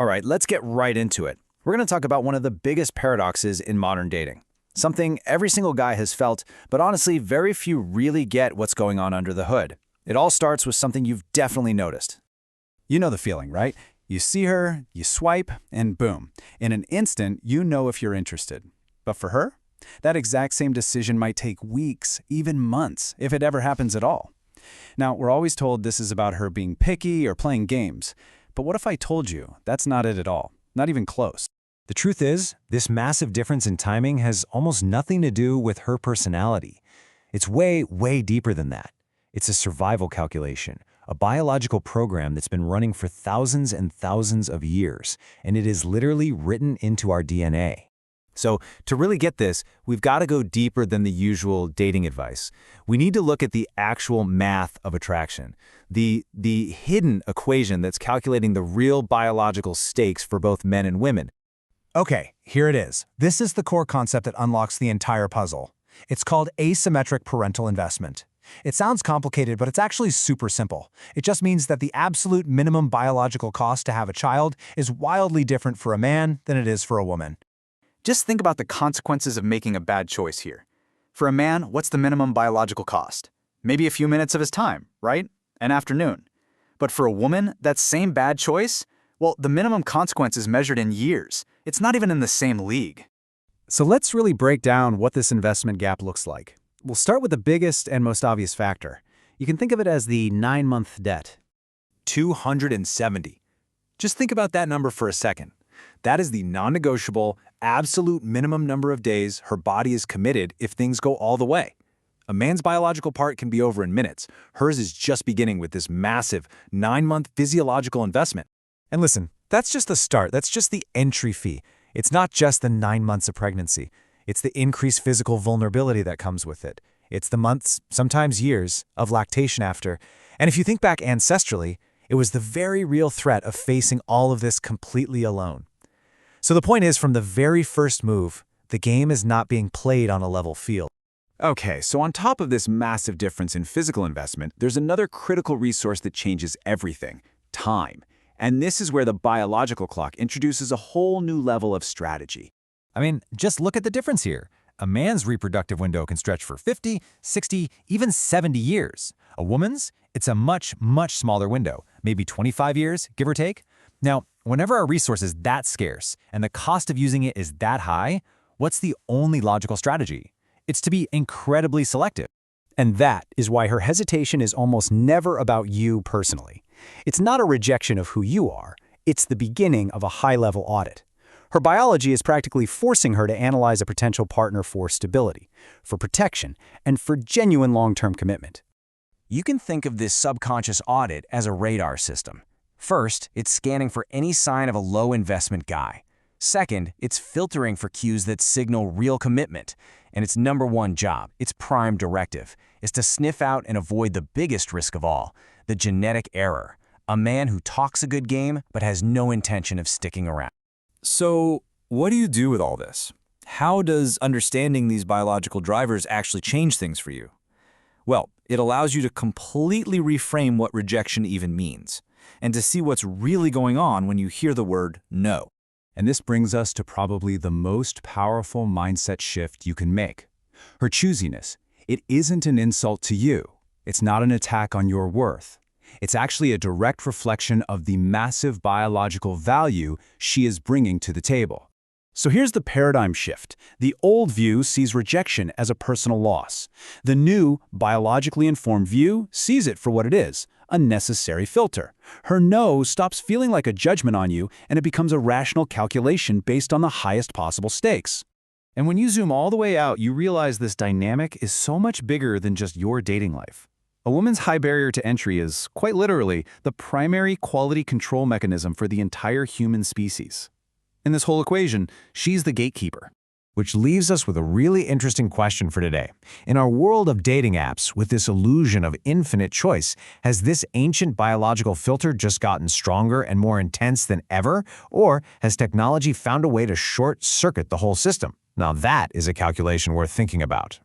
All right, let's get right into it. We're going to talk about one of the biggest paradoxes in modern dating. Something every single guy has felt, but honestly, very few really get what's going on under the hood. It all starts with something you've definitely noticed. You know the feeling, right? You see her, you swipe, and boom. In an instant, you know if you're interested. But for her, that exact same decision might take weeks, even months, if it ever happens at all. Now, we're always told this is about her being picky or playing games. But what if I told you that's not it at all? Not even close. The truth is, this massive difference in timing has almost nothing to do with her personality. It's way, way deeper than that. It's a survival calculation, a biological program that's been running for thousands and thousands of years, and it is literally written into our DNA. So to really get this, we've got to go deeper than the usual dating advice. We need to look at the actual math of attraction, the hidden equation that's calculating the real biological stakes for both men and women. Okay, here it is. This is the core concept that unlocks the entire puzzle. It's called asymmetric parental investment. It sounds complicated, but it's actually super simple. It just means that the absolute minimum biological cost to have a child is wildly different for a man than it is for a woman. Just think about the consequences of making a bad choice here. For a man, what's the minimum biological cost? Maybe a few minutes of his time, right? An afternoon. But for a woman, that same bad choice? Well, the minimum consequence is measured in years. It's not even in the same league. So let's really break down what this investment gap looks like. We'll start with the biggest and most obvious factor. You can think of it as the 9-month debt. 270. Just think about that number for a second. That is the non-negotiable, absolute minimum number of days her body is committed if things go all the way. A man's biological part can be over in minutes. Hers is just beginning with this massive 9-month physiological investment. And listen, that's just the start. That's just the entry fee. It's not just the 9 months of pregnancy. It's the increased physical vulnerability that comes with it. It's the months, sometimes years, of lactation after. And if you think back ancestrally, it was the very real threat of facing all of this completely alone. So the point is, from the very first move, the game is not being played on a level field. Okay, so on top of this massive difference in physical investment, there's another critical resource that changes everything: time. And this is where the biological clock introduces a whole new level of strategy. I mean, just look at the difference here. A man's reproductive window can stretch for 50, 60, even 70 years. A woman's, it's a much, much smaller window, maybe 25 years, give or take. Now, whenever a resource is that scarce and the cost of using it is that high, what's the only logical strategy? It's to be incredibly selective. And that is why her hesitation is almost never about you personally. It's not a rejection of who you are. It's the beginning of a high-level audit. Her biology is practically forcing her to analyze a potential partner for stability, for protection, and for genuine long-term commitment. You can think of this subconscious audit as a radar system. First, it's scanning for any sign of a low-investment guy. Second, it's filtering for cues that signal real commitment. And its number one job, its prime directive, is to sniff out and avoid the biggest risk of all, the genetic error, a man who talks a good game but has no intention of sticking around. So what do you do with all this? How does understanding these biological drivers actually change things for you? Well, it allows you to completely reframe what rejection even means, and to see what's really going on when you hear the word no. And this brings us to probably the most powerful mindset shift you can make. Her choosiness. It isn't an insult to you. It's not an attack on your worth. It's actually a direct reflection of the massive biological value she is bringing to the table. So here's the paradigm shift. The old view sees rejection as a personal loss. The new, biologically informed view sees it for what it is, a necessary filter. Her no stops feeling like a judgment on you, and it becomes a rational calculation based on the highest possible stakes. And when you zoom all the way out, you realize this dynamic is so much bigger than just your dating life. A woman's high barrier to entry is, quite literally, the primary quality control mechanism for the entire human species. In this whole equation, she's the gatekeeper. Which leaves us with a really interesting question for today. In our world of dating apps, with this illusion of infinite choice, has this ancient biological filter just gotten stronger and more intense than ever? Or has technology found a way to short-circuit the whole system? Now that is a calculation worth thinking about.